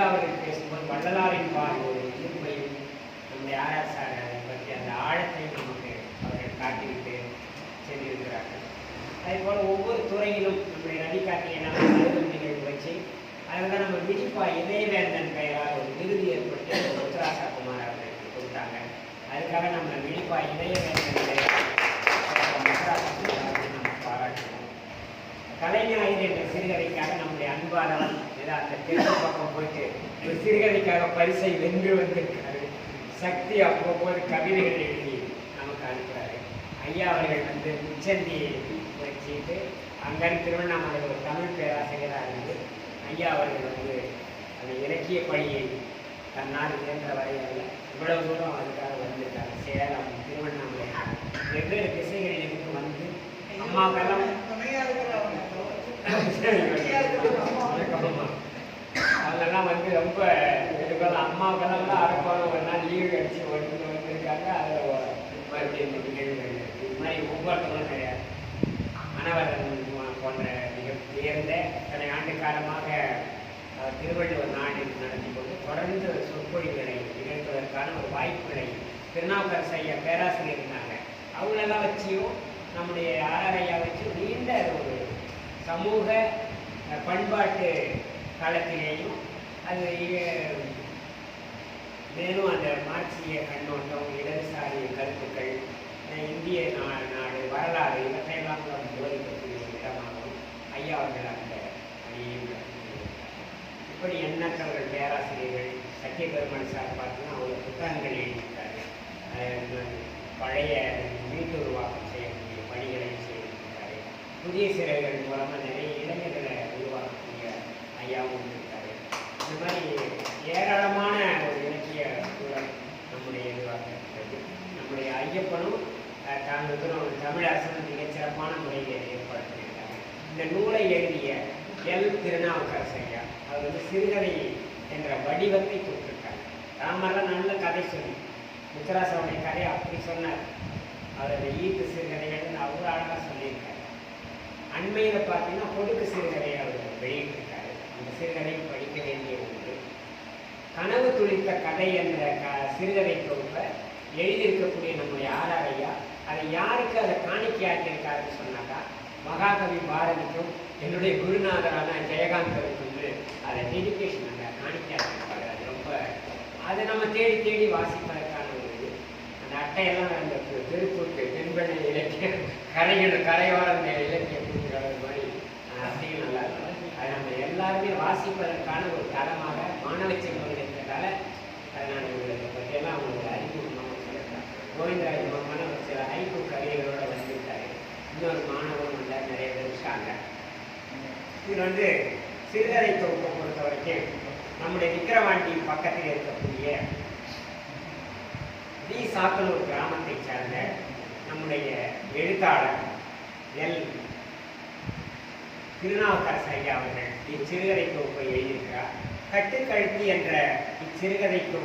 அவர்கள் பேசும்போது வள்ளலாரின் பால் ஒரு ஈர்ப்பையும் நம்முடைய ஆராய்ச்சாளர் அதை பற்றி அந்த ஆழத்தையும் நமக்கு அவர்கள் காட்டிவிட்டு சென்றிருக்கிறார்கள். அதே போல் ஒவ்வொரு துறையிலும் நம்முடைய நடிகாட்டியை நம்ம நிகழ்வு வச்சு அதில் தான் நம்ம விழிப்பா இதயவேந்தன் பெயரால் ஒரு விருது ஏற்பட்டு ருத்ராசா குமார் அவர்களுக்கு கொடுத்தாங்க. அதுக்காக நம்ம விழிப்பா இதயவேந்தன் பெயரால் நம்ம பாராட்டுவோம். கலைஞாயிறு என்ற சிறுகதைக்காக நம்முடைய அன்பானவன் அந்த தேர்வு பக்கம் போயிட்டு ஒரு சிறுகதைக்காக பரிசை வென்று வந்திருக்காரு. சக்தி அவ்வப்போது கவிதைகள் எழுதி நமக்கு அனுப்புகிறாரு. ஐயா அவர்கள் வந்து முச்சந்தியை வச்சுட்டு அங்கன் திருவண்ணாமலை ஒரு தமிழ் பேராசிரியராக இருந்து ஐயா அவர்கள் வந்து அந்த இலக்கிய பணியை தன்னால் இயன்ற வரையில் இவ்வளவு தூரம் அதுக்காக வந்திருக்காரு. சேலம், திருவண்ணாமலை வெவ்வேறு திசைகளிலிருந்து வந்து அம்மாக்கெல்லாம் அவங்கெல்லாம் வந்து ரொம்ப இதுக்கெல்லாம் அம்மாவுக்கெல்லாம் அரப்பாக ஒரு நாள் லீவு கழிச்சு வந்திருக்காங்க. அதில் மறுபடியும் இந்த நிகழ்வுகள் இது மாதிரி ஒவ்வொருத்தவங்களும் நிறைய மணவரன் போன்ற மிக உயர்ந்த இத்தனை ஆண்டு காலமாக திருவள்ளுவர் நாட்டில் நடத்தி கொண்டு தொடர்ந்து சொற்பொழிவுகளை நிகழ்த்துவதற்கான ஒரு வாய்ப்புகளை திருநாவுக்கரசு ஐயா பேராசிரியர் இருந்தாங்க. அவங்களெல்லாம் வச்சியும் நம்முடைய ஆராய்யா வச்சு நீண்ட ஒரு சமூக பண்பாட்டு காலத்திலேயும் அது மேலும் அந்த மார்க்சிய கண்ணோட்டம், இடதுசாரி கருத்துக்கள், இந்திய நாடு வரலாறு இவற்றையெல்லாம் போதிக்கக்கூடிய ஒரு இடமாகவும் ஐயா அவர்கள் அந்த பணியையும் இப்படி எண்ணற்றவர்கள் பேராசிரியர்கள் சத்தியபெருமன் சார் பார்த்தீங்கன்னா அவங்க புத்தகங்கள் எழுதியிருக்காரு. பழைய மீட்டுருவாக்கம் செய்யக்கூடிய பணிகளையும் செய்திருக்காரு. புதிய சிறைகள் மூலமாக நிறைய இளைஞர்களை உருவாக்கக்கூடிய ஐயாவும் இருக்காரு. இந்த மாதிரி ஏராளமான ஒரு இலக்கிய சூழல் நம்முடைய இதுவாக இருக்கிறது. நம்முடைய ஐயப்பனும் தாங்களுக்கும் ஒரு தமிழ் அரசன் மிகச்சிறப்பான முறையில் ஏற்பாடு பண்ணியிருக்காங்க. இந்த நூலை எழுதிய திருநாவுக்கரசு ஐயா அவர் வந்து சிறுகதை என்ற வடிவத்தை கொடுத்துருக்காங்க. ராமரெல்லாம் நல்ல கதை சொல்லி முத்தராசனுடைய கதையை அப்படி சொன்னார். அவர் அந்த ஈர்த்து சிறுகதைகள்னு அவ்வளோ அழகாக சொல்லியிருக்காரு. அண்மையில் பார்த்தீங்கன்னா கொடுக்கு சிறுகதையை அவர் வெளியிட்டிருக்காரு. அந்த சிறுகதையை படிக்க வேண்டிய ஒன்று. கனவு துளித்த கதை என்ற சிறுகதை தொகுப்பை எழுதியிருக்கக்கூடிய நம்முடைய ஆராய்யா அதை யாருக்கு அதை காணிக்கையாக்கியிருக்காருன்னு சொன்னாக்கா மகாகவி பாரதிக்கும் என்னுடைய குருநாதரான ஜெயகாந்தருக்கும் அதை டெடிகேஷன் அந்த காணிக்கையாக்கியிருப்பாரு. அது ரொம்ப அதை நம்ம தேடி தேடி வாசிப்பதற்கான ஒரு இது. அந்த அட்டையெல்லாம் அந்த திருப்பூருக்கு தென்பெண்ணை இலக்கிய கரையோர அந்த இலக்கிய பூஜைகள் மாதிரி அப்படியும் நல்லா இருக்கும். அதை நம்ம எல்லாருமே வாசிப்பதற்கான ஒரு தளமாக மாணவ செல்வங்கள் இருக்கிறதால அதை நான் உங்களுக்கு பற்றியெல்லாம் அவங்களுக்கு அறிமுகமாக சொல்லியிருக்கேன். கோவிந்தராஜ் மகமான ஒரு சில ஹைக்கூ கவிதைகளோடு வந்துவிட்டார். இன்னொரு மாணவரும் இல்லை, நிறைய பேர் இருக்காங்க. இது வந்து சிறுகதை தொகுப்பை பொறுத்த வரைக்கும் நம்முடைய விக்கிரவாண்டி பக்கத்தில் இருக்கக்கூடிய வி சாத்தனூர் கிராமத்தை சார்ந்த நம்முடைய எழுத்தாளர் திருநாவுக்கரசு ஐயா அவர்கள் இச்சிறுகதை தொகுப்பை எழுதியிருக்கிறார். கட்டுக்கழுத்தி என்ற இச்சிறுகதை தொகுப்பு